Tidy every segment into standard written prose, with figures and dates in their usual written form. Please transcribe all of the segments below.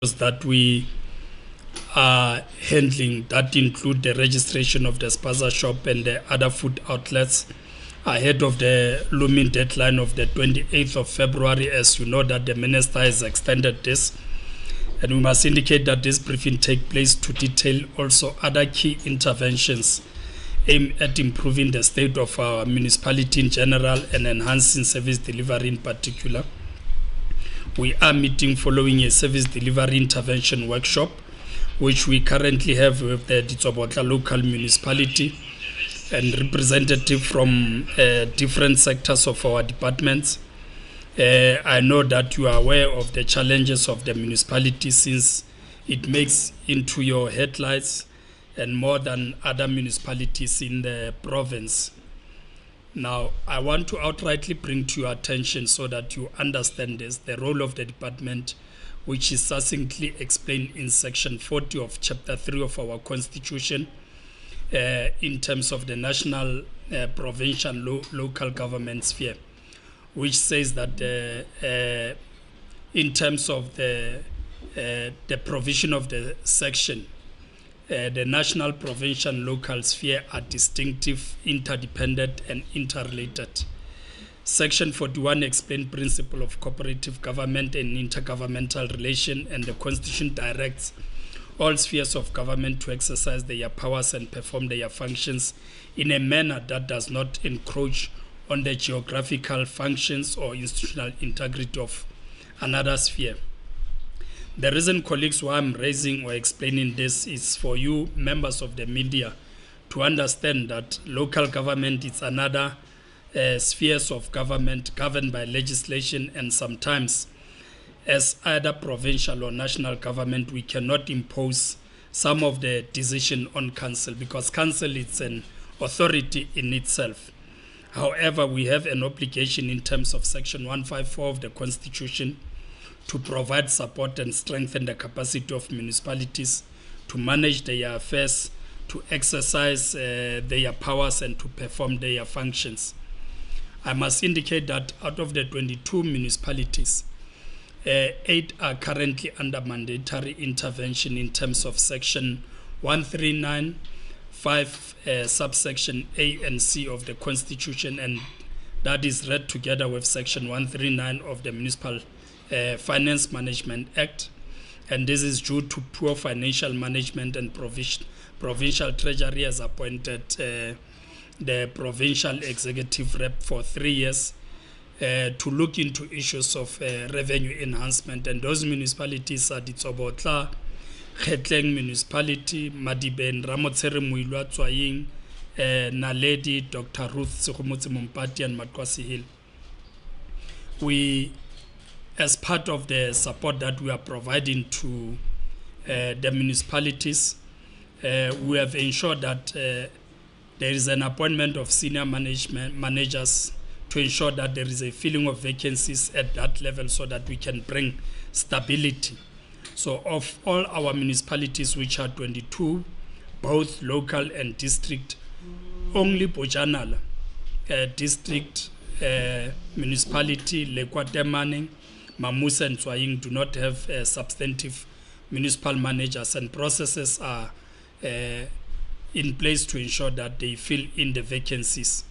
that we are handling that include the registration of the Spaza shop and the other food outlets ahead of the looming deadline of the 28th of February. As you know, that the minister has extended this, and we must indicate that this briefing take place to detail also other key interventions aimed at improving the state of our municipality in general and enhancing service delivery in particular. We are meeting following a service delivery intervention workshop, which we currently have with the Ditsobotla local municipality and representative from different sectors of our departments. I know that you are aware of the challenges of the municipality, since it makes into your headlights and more than other municipalities in the province. Now, I want to outrightly bring to your attention, so that you understand this, the role of the department, which is succinctly explained in section 40 of chapter 3 of our constitution, in terms of the national, provincial, local government sphere, which says that in terms of the provision of the section, the national, provincial, and local sphere are distinctive, interdependent, and interrelated. Section 41 explains principle of cooperative government and intergovernmental relation, and the Constitution directs all spheres of government to exercise their powers and perform their functions in a manner that does not encroach on the geographical functions or institutional integrity of another sphere. The reason, colleagues, why I'm raising or explaining this is for you, members of the media, to understand that local government is another spheres of government governed by legislation, and sometimes, as either provincial or national government, we cannot impose some of the decision on council, because council is an authority in itself. However, we have an obligation in terms of section 154 of the Constitution to provide support and strengthen the capacity of municipalities to manage their affairs, to exercise their powers, and to perform their functions. I must indicate that out of the 22 municipalities, 8 are currently under mandatory intervention in terms of section 139, 5 subsection A and C of the Constitution, and that is read together with section 139 of the Municipal Finance Management Act, and this is due to poor financial management, and provincial treasury has appointed the provincial executive rep for 3 years to look into issues of revenue enhancement, and those municipalities are Ditsobotla, Khetleng Municipality, Madiben, Ramotsere Muilwa Tswaying, Naledi, Dr. Ruth Sekhomotse Mompati, and Matkwasi Hill. We, as part of the support that we are providing to the municipalities, we have ensured that there is an appointment of senior managers to ensure that there is a filling of vacancies at that level, so that we can bring stability. So of all our municipalities, which are 22, both local and district, only Bojanala district, municipality, Lekwatemaneng, Mamusa, and Tswaying do not have substantive municipal managers, and processes are in place to ensure that they fill in the vacancies.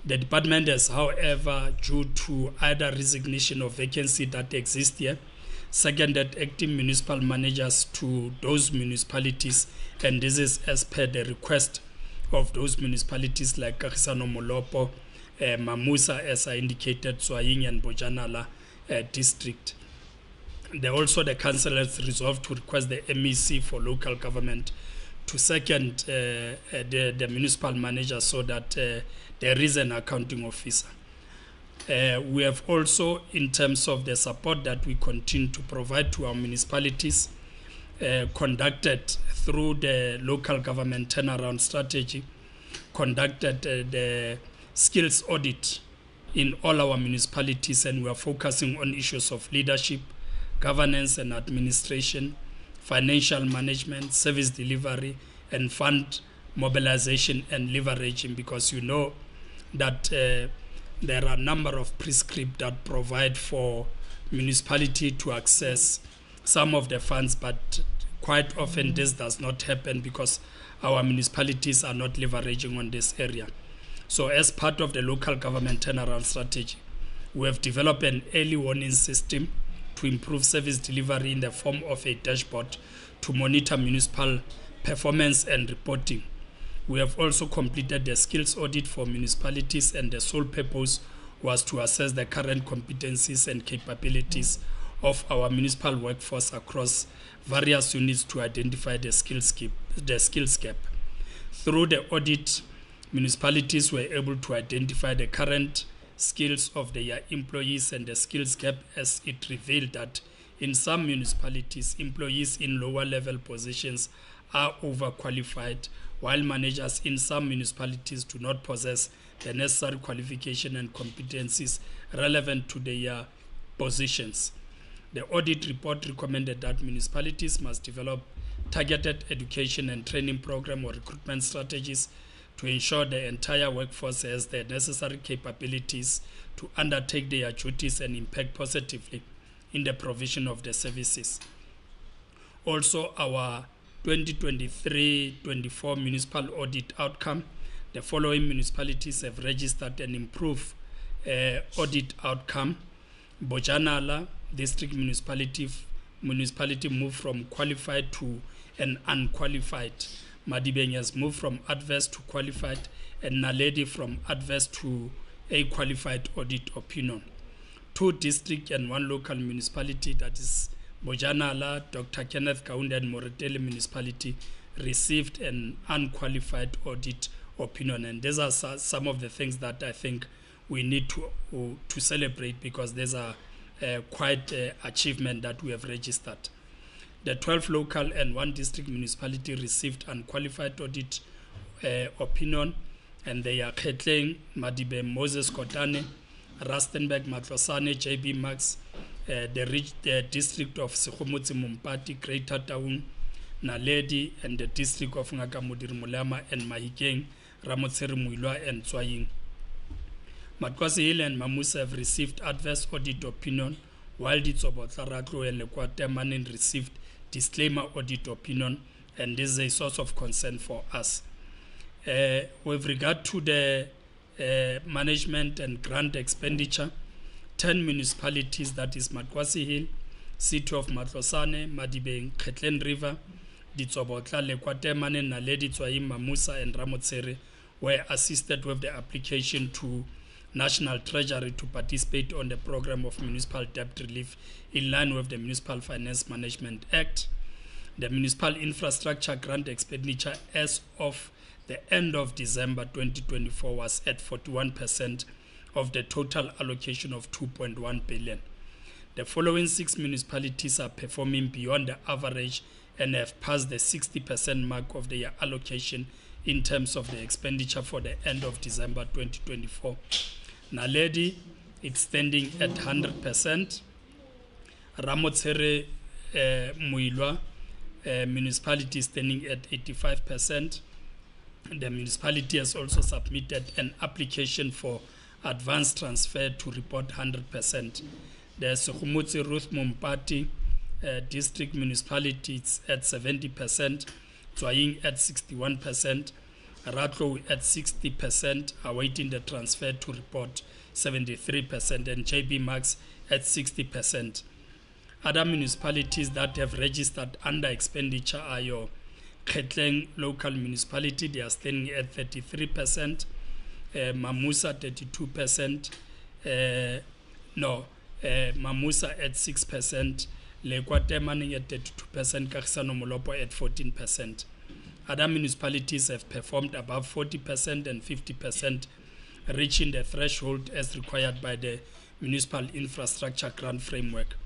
The department has, however, due to either resignation of vacancy that exists here, seconded acting municipal managers to those municipalities, and this is as per the request of those municipalities like Kagisano Molopo, Mamusa, as I indicated, Tswaying, and Bojanala district. The council has resolved to request the MEC for local government to second the municipal manager, so that there is an accounting officer. We have also, in terms of the support that we continue to provide to our municipalities, conducted through the local government turnaround strategy, conducted the skills audit in all our municipalities, and we are focusing on issues of leadership, governance and administration, financial management, service delivery, and fund mobilization and leveraging, because you know that there are a number of prescripts that provide for municipality to access some of the funds, but quite often this does not happen because our municipalities are not leveraging on this area. So as part of the local government turnaround strategy, we have developed an early warning system to improve service delivery in the form of a dashboard to monitor municipal performance and reporting. We have also completed the skills audit for municipalities, and the sole purpose was to assess the current competencies and capabilities of our municipal workforce across various units to identify the skills gap. Through the audit, municipalities were able to identify the current skills of their employees and the skills gap, as it revealed that in some municipalities, employees in lower level positions are overqualified, while managers in some municipalities do not possess the necessary qualification and competencies relevant to their positions. The audit report recommended that municipalities must develop targeted education and training program or recruitment strategies to ensure the entire workforce has the necessary capabilities to undertake their duties and impact positively in the provision of the services. Also, our 2023-24 municipal audit outcome, the following municipalities have registered an improved audit outcome. Bojanala District Municipality moved from qualified to an unqualified. Madibeng has moved from adverse to qualified, and Naledi from adverse to a qualified audit opinion. 2 district and 1 local municipality, that is Bojanala, Dr. Kenneth Kaunda and Moretele municipality, received an unqualified audit opinion. And these are some of the things that I think we need to celebrate, because these are quite achievement that we have registered. The 12 local and 1 district municipality received unqualified audit opinion, and they are Khetling, Madibe, Moses Kotane, Rustenburg, Matlosane, JB Max, the district of Sekgomotse Mumpati, Greater Town, Naledi, and the district of Ngakamudir Mulama and Mahikeng, Ramotseri Muilwa and Tswaying. Matkwasi Hill and Mamusa have received adverse audit opinion, while Ditsobotlaratlo and Lekwatemanin received disclaimer audit opinion, and this is a source of concern for us. With regard to the management and grant expenditure, 10 municipalities, that is Matkwasi Hill, City of Matlosane, Madibeng, Khetlen River, Ditsobotla, Lekwatemanin, Naledi, Tswaying, Mamusa, and Ramotseri, were assisted with the application to National Treasury to participate on the program of municipal debt relief in line with the Municipal Finance Management Act. The municipal infrastructure grant expenditure as of the end of December 2024 was at 41% of the total allocation of 2.1 billion. The following 6 municipalities are performing beyond the average and have passed the 60% mark of their allocation in terms of the expenditure for the end of December 2024. Naledi, it's standing at 100%. Ramotseri Muilwa municipality is standing at 85%. The municipality has also submitted an application for advance transfer to report 100%. The Sekgomotse Ruth Mumpati district municipality is at 70%, Tswaying at 61%, Ratlo at 60%, awaiting the transfer to report 73%, and JB Max at 60%. Other municipalities that have registered under expenditure are your Khetling local municipality, they are standing at 33%, Mamusa 32%, Mamusa at 6%, Lekwatemaning at 32%, Kagisano Molopo at 14%. Other municipalities have performed above 40% and 50%, reaching the threshold as required by the Municipal Infrastructure Grant Framework.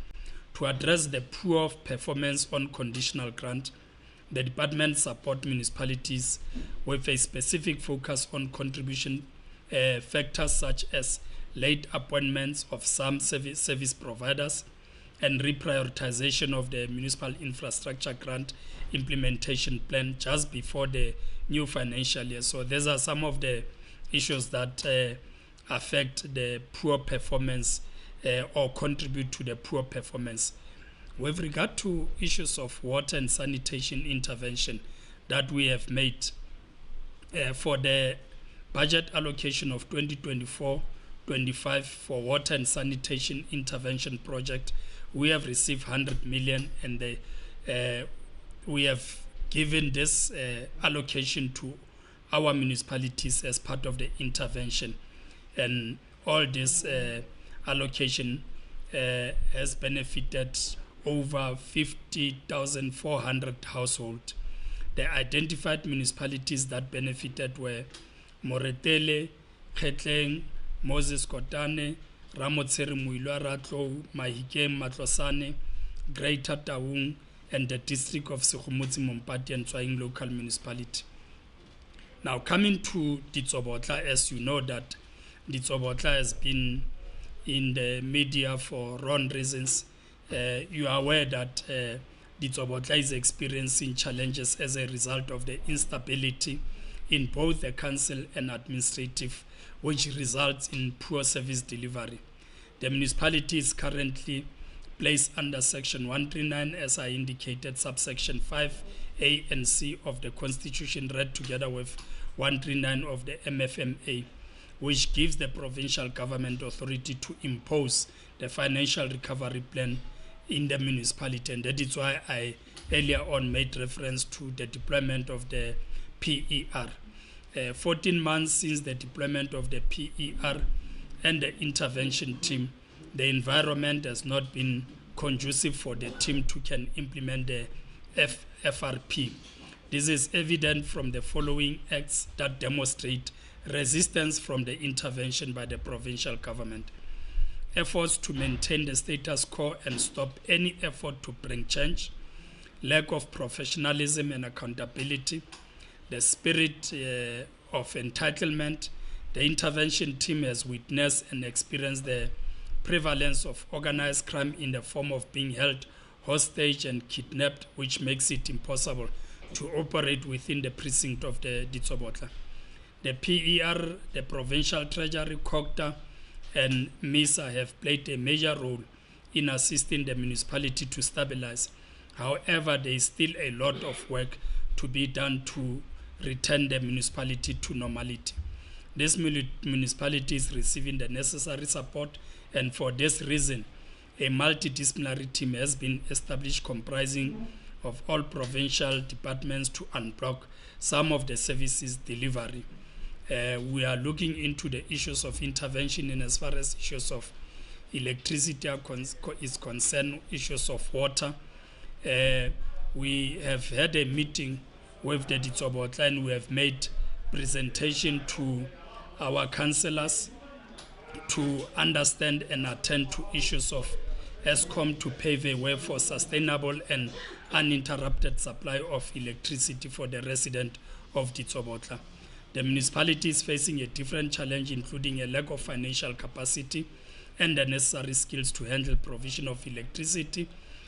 To address the poor performance on conditional grant, the department supports municipalities with a specific focus on contribution factors such as late appointments of some service providers and reprioritization of the municipal infrastructure grant implementation plan just before the new financial year. So these are some of the issues that affect the poor performance or contribute to the poor performance. With regard to issues of water and sanitation intervention that we have made for the budget allocation of 2024-25 for water and sanitation intervention project, we have received 100 million, and we have given this allocation to our municipalities as part of the intervention. And all this allocation has benefited over 50,400 households. The identified municipalities that benefited were Moretele, Khetleng, Moses Kotane, Ramotseri Muilwa Ratlo, Mahikeng, Matlosane, Greater Taung, and the district of Sekgomotsi, Mompati and Tswaing local municipality. Now, coming to Ditsobotla, as you know that Ditsobotla has been in the media for wrong reasons. You are aware that Ditsobotla is experiencing challenges as a result of the instability in both the council and administrative, which results in poor service delivery. The municipality is currently placed under Section 139, as I indicated, subsection 5A and C of the Constitution, read together with 139 of the MFMA, which gives the provincial government authority to impose the financial recovery plan in the municipality. And that is why I earlier on made reference to the deployment of the PER. 14 months since the deployment of the PER and the intervention team, the environment has not been conducive for the team to can implement the FRP. This is evident from the following acts that demonstrate resistance from the intervention by the provincial government. Efforts to maintain the status quo and stop any effort to bring change, lack of professionalism and accountability, the spirit of entitlement. The intervention team has witnessed and experienced the prevalence of organized crime in the form of being held hostage and kidnapped, which makes it impossible to operate within the precinct of the Ditsobotla. The PER, the Provincial Treasury, COGTA, and MISA have played a major role in assisting the municipality to stabilize. However, there is still a lot of work to be done to return the municipality to normality. This municipality is receiving the necessary support, and for this reason, a multidisciplinary team has been established comprising of all provincial departments to unblock some of the services delivery. We are looking into the issues of intervention in as far as issues of electricity is concerned, issues of water. We have had a meeting with the Ditsobotla, and we have made presentation to our councillors to understand and attend to issues of ESCOM to pave a way for sustainable and uninterrupted supply of electricity for the resident of Ditsobotla. The municipality is facing a different challenge, including a lack of financial capacity and the necessary skills to handle provision of electricity,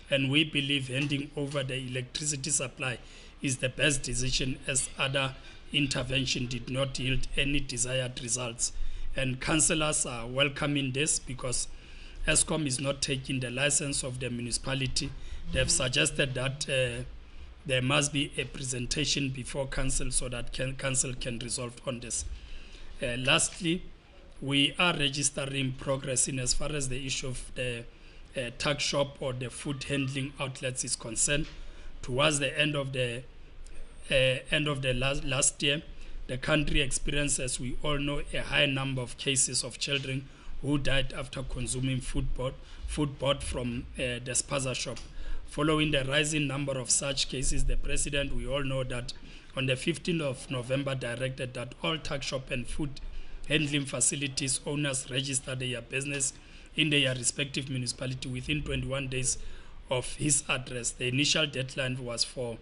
and we believe handing over the electricity supply is the best decision, as other intervention did not yield any desired results. And councillors are welcoming this because ESCOM is not taking the license of the municipality. They have suggested that there must be a presentation before council so that council can resolve on this. Lastly, we are registering progress in as far as the issue of the tuck shop or the food handling outlets is concerned. Towards the end of the last year, the country experienced, as we all know, a high number of cases of children who died after consuming food bought from the Spaza shop. Following the rising number of such cases, the president, we all know that on the 15th of November, directed that all tuck shop and food handling facilities owners register their business in their respective municipality within 21 days of his address. The initial deadline was for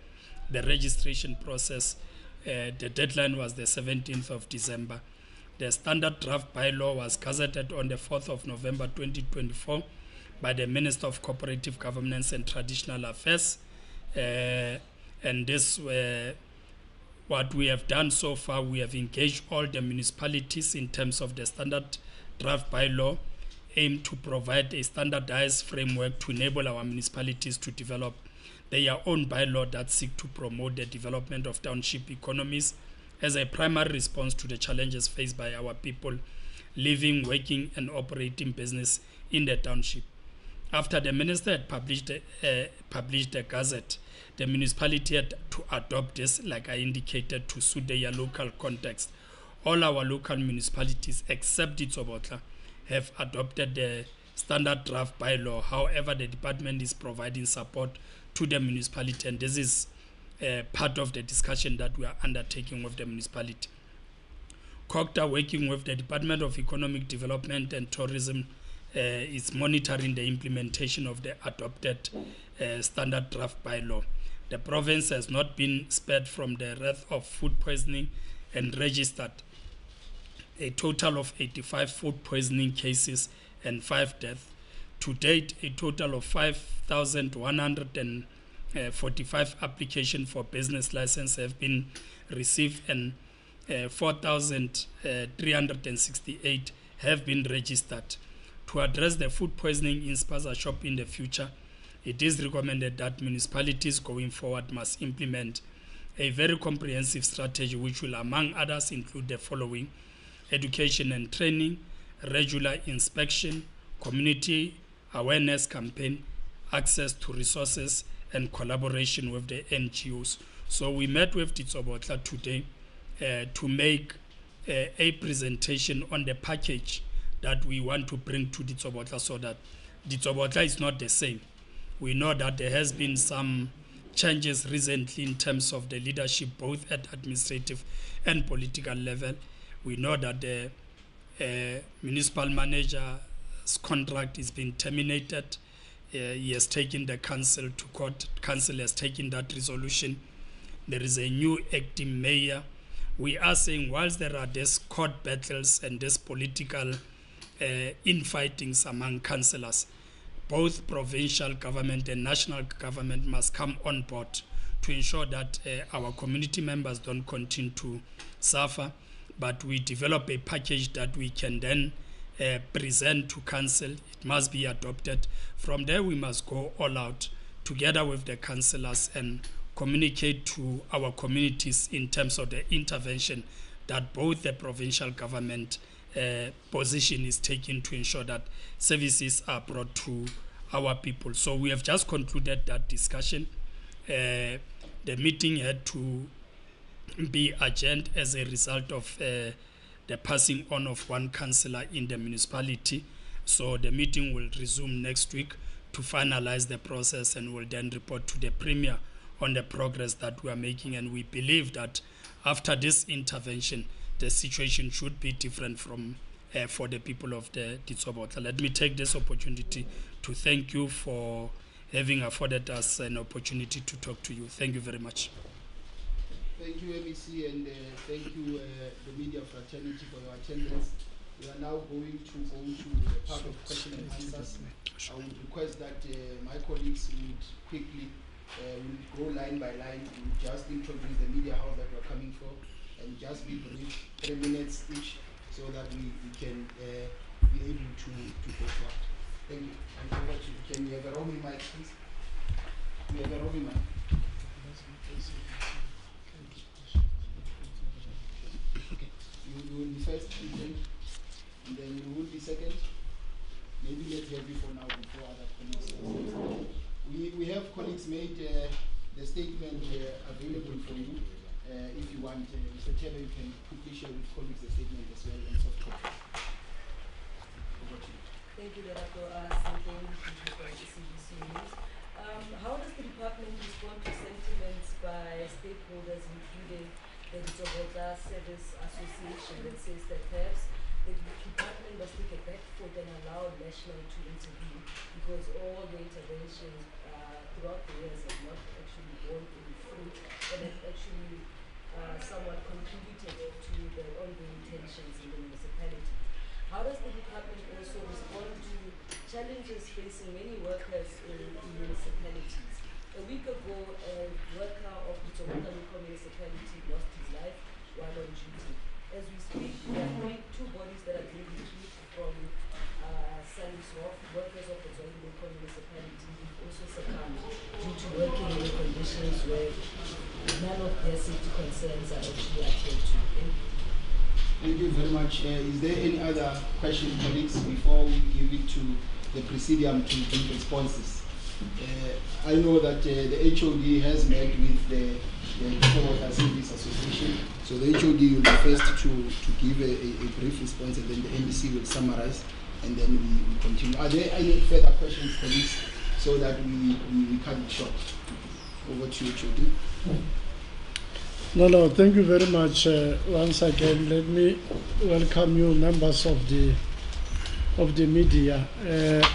the registration process. The deadline was the 17th of December. The standard draft bylaw was gazetted on the 4th of November 2024 by the Minister of Cooperative Governance and Traditional Affairs. And this, what we have done so far, we have engaged all the municipalities in terms of the standard draft bylaw aim to provide a standardized framework to enable our municipalities to develop their own bylaw that seek to promote the development of township economies as a primary response to the challenges faced by our people living, working, and operating business in the township. After the minister had published the gazette, the municipality had to adopt this, like I indicated, to suit their local context. All our local municipalities, except Ditsobotla, have adopted the standard draft bylaw. However, the department is providing support to the municipality, and this is part of the discussion that we are undertaking with the municipality. COGTA, working with the Department of Economic Development and Tourism, is monitoring the implementation of the adopted standard draft bylaw. The province has not been spared from the wrath of food poisoning and registered a total of 85 food poisoning cases and 5 deaths. To date, a total of 5,145 applications for business license have been received, and 4,368 have been registered. To address the food poisoning in Spaza shop in the future, it is recommended that municipalities going forward must implement a very comprehensive strategy which will, among others, include the following: education and training, regular inspection, community awareness campaign, access to resources, and collaboration with the NGOs. So we met with Ditsobotla today to make a presentation on the package that we want to bring to Ditsobotla, so that Ditsobotla is not the same. We know that there has been some changes recently in terms of the leadership, both at administrative and political level. We know that the municipal manager's contract is being terminated. He has taken the council to court. Council has taken that resolution. There is a new acting mayor. We are saying, whilst there are these court battles and these political infightings among councillors, both provincial government and national government must come on board to ensure that our community members don't continue to suffer, but we develop a package that we can then present to council. It must be adopted. From there, we must go all out together with the councillors and communicate to our communities in terms of the intervention that both the provincial government position is taken to ensure that services are brought to our people. So we have just concluded that discussion. The meeting had to be adjourned as a result of the passing on of one councillor in the municipality. So the meeting will resume next week to finalize the process, and will then report to the Premier on the progress that we are making. And we believe that after this intervention, the situation should be different from for the people of the Ditsobotla. Let me take this opportunity to thank you for having afforded us an opportunity to talk to you. Thank you very much. Thank you, MEC, and thank you, the media fraternity, for your attendance. We are now going to go to the part of question and answers. I would request that my colleagues would quickly go line by line, and just introduce the media house that we're coming from, and just be brief, 3 minutes each, so that we can be able to go forward. Thank you. And over to you. Can we have a roaming mic, please? We have a roaming mic. Okay. You will be first, and then you will be second. Maybe let's have you for now before other colleagues. We have colleagues made the statement available for you. If you want, Mr. Chairman, you can quickly share with colleagues the statement as well and soft copy. Over to you. Thank you, Director. How does the department respond to sentiments by stakeholders, including the Ditsobotla Service Association, that says that perhaps the department must take a back foot and allow national to intervene, because all the interventions throughout the years have not actually borne any fruit, and have actually somewhat contributed to the ongoing tensions in the municipality? How does the department also respond to challenges facing many workers in municipalities? A week ago, a worker of the Ditsobotla local municipality lost his life while on duty. As we speak, there are two bodies that are being retrieved from San of workers of the Zulu local municipality also succumbed due to working in conditions where none of their safety concerns are actually adhered to. Thank you very much. Is there any other question, colleagues, before we give it to the Presidium to give responses? I know that the HOD has met with the Water Service Association, so the HOD will be first to give a brief response, and then the NDC will summarize, and then we will continue. Are there any further questions, colleagues, so that we cut it short? Over to you, HOD. No, thank you very much. Once again, let me welcome you, members of the media.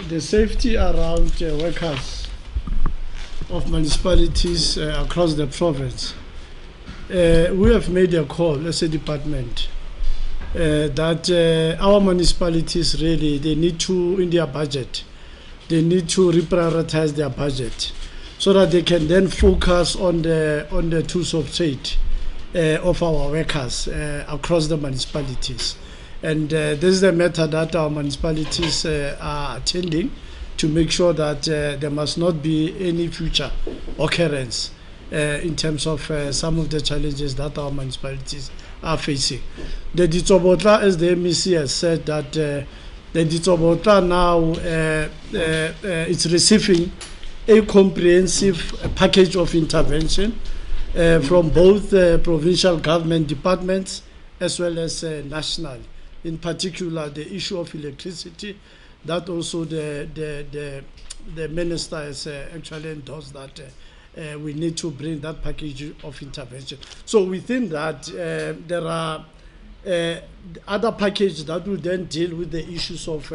The safety around workers of municipalities across the province. We have made a call as a department that our municipalities really, they need to, in their budget, they need to reprioritize their budget so that they can then focus on the tools of trade of our workers across the municipalities. And this is a matter that our municipalities are attending to make sure that there must not be any future occurrence in terms of some of the challenges that our municipalities are facing. The Ditsobotla, as the MEC has said, that the Ditsobotla now is receiving a comprehensive package of intervention from both provincial government departments as well as national. In particular, the issue of electricity, that also the minister has actually endorsed that we need to bring that package of intervention. So within that, there are other packages that will then deal with the issues of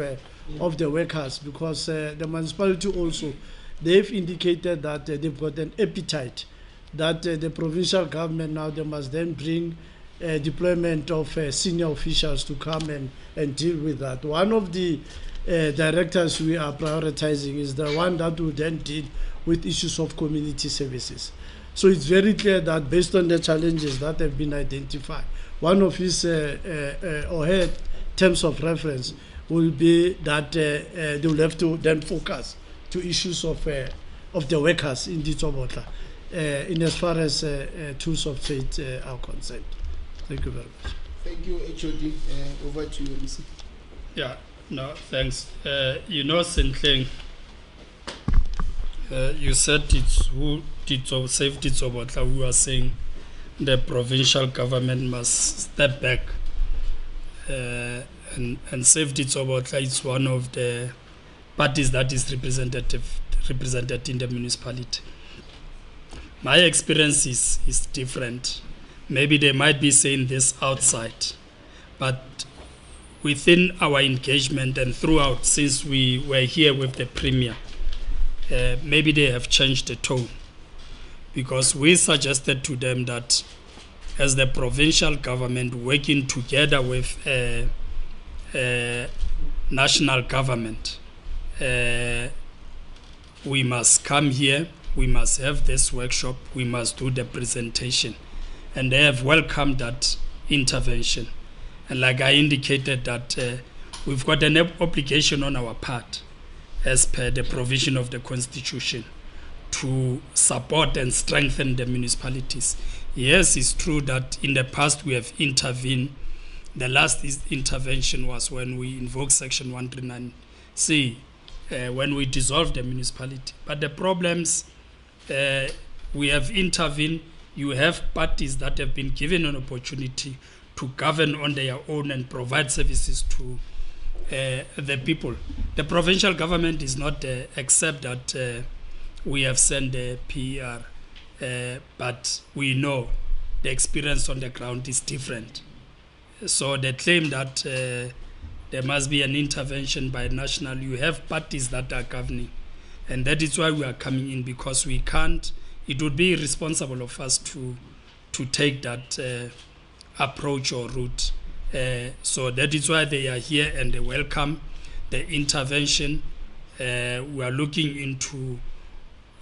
the workers, because the municipality also, they've indicated that they've got an appetite that the provincial government now, they must then bring deployment of senior officials to come and deal with that. One of the directors we are prioritizing is the one that will then deal with issues of community services. So it's very clear that based on the challenges that have been identified, one of his or her terms of reference will be that they will have to then focus to issues of the workers in Ditsobotla in as far as tools of trade are concerned. Thank you very much. Thank you, HOD. Over to you, MC. Yeah, no, thanks. You know, Sentleng, you said it's who safety Ditsobotla who are saying the provincial government must step back and safety Ditsobotla is one of the parties that is represented in the municipality. My experience is different. Maybe they might be saying this outside, but within our engagement and throughout, since we were here with the Premier, maybe they have changed the tone, because we suggested to them that as the provincial government working together with national government, we must come here, we must have this workshop, we must do the presentation. And they have welcomed that intervention. And like I indicated, that we've got an obligation on our part, as per the provision of the Constitution, to support and strengthen the municipalities. Yes, it's true that in the past we have intervened. The last intervention was when we invoked Section 139C, when we dissolved the municipality. But the problems, we have intervened. You have parties that have been given an opportunity to govern on their own and provide services to the people. The provincial government is not, except that we have sent the PER, but we know the experience on the ground is different. So the claim that there must be an intervention by national, you have parties that are governing. And that is why we are coming in, because we can't, it would be irresponsible of us to take that approach or route. So that is why they are here and they welcome the intervention. We are looking into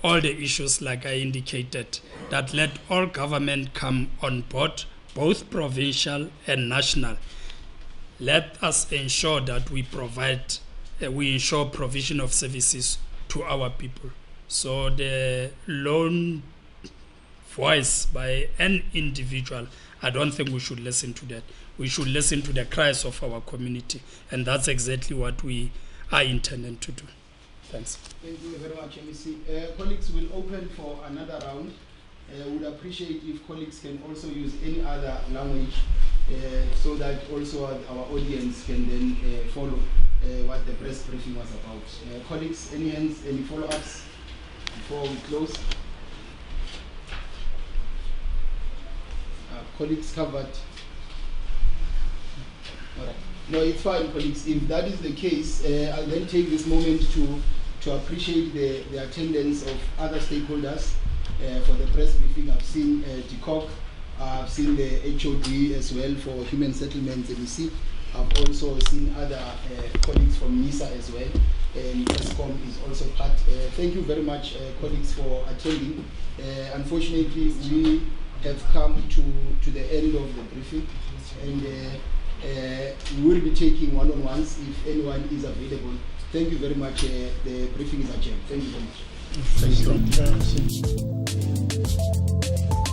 all the issues, like I indicated, that let all government come on board, both provincial and national. Let us ensure that we provide we ensure provision of services to our people. So the lone voice by an individual, I don't think we should listen to that. We should listen to the cries of our community, and that's exactly what we are intending to do. Thanks. Thank you very much, MEC. Colleagues will open for another round. Would appreciate if colleagues can also use any other language so that also our audience can then follow what the press briefing was about. Colleagues, any hands, any follow-ups before we close? Colleagues covered. All right. No, it's fine, colleagues. If that is the case, I'll then take this moment to appreciate the attendance of other stakeholders for the press briefing. I've seen DCOC, I've seen the HOD as well for Human Settlements, MEC. I've also seen other colleagues from NISA as well, and ESCOM is also part. Thank you very much, colleagues, for attending. Unfortunately, we have come to the end of the briefing, and we will be taking one-on-ones if anyone is available. Thank you very much. The briefing is adjourned. Thank you very much. Thank you.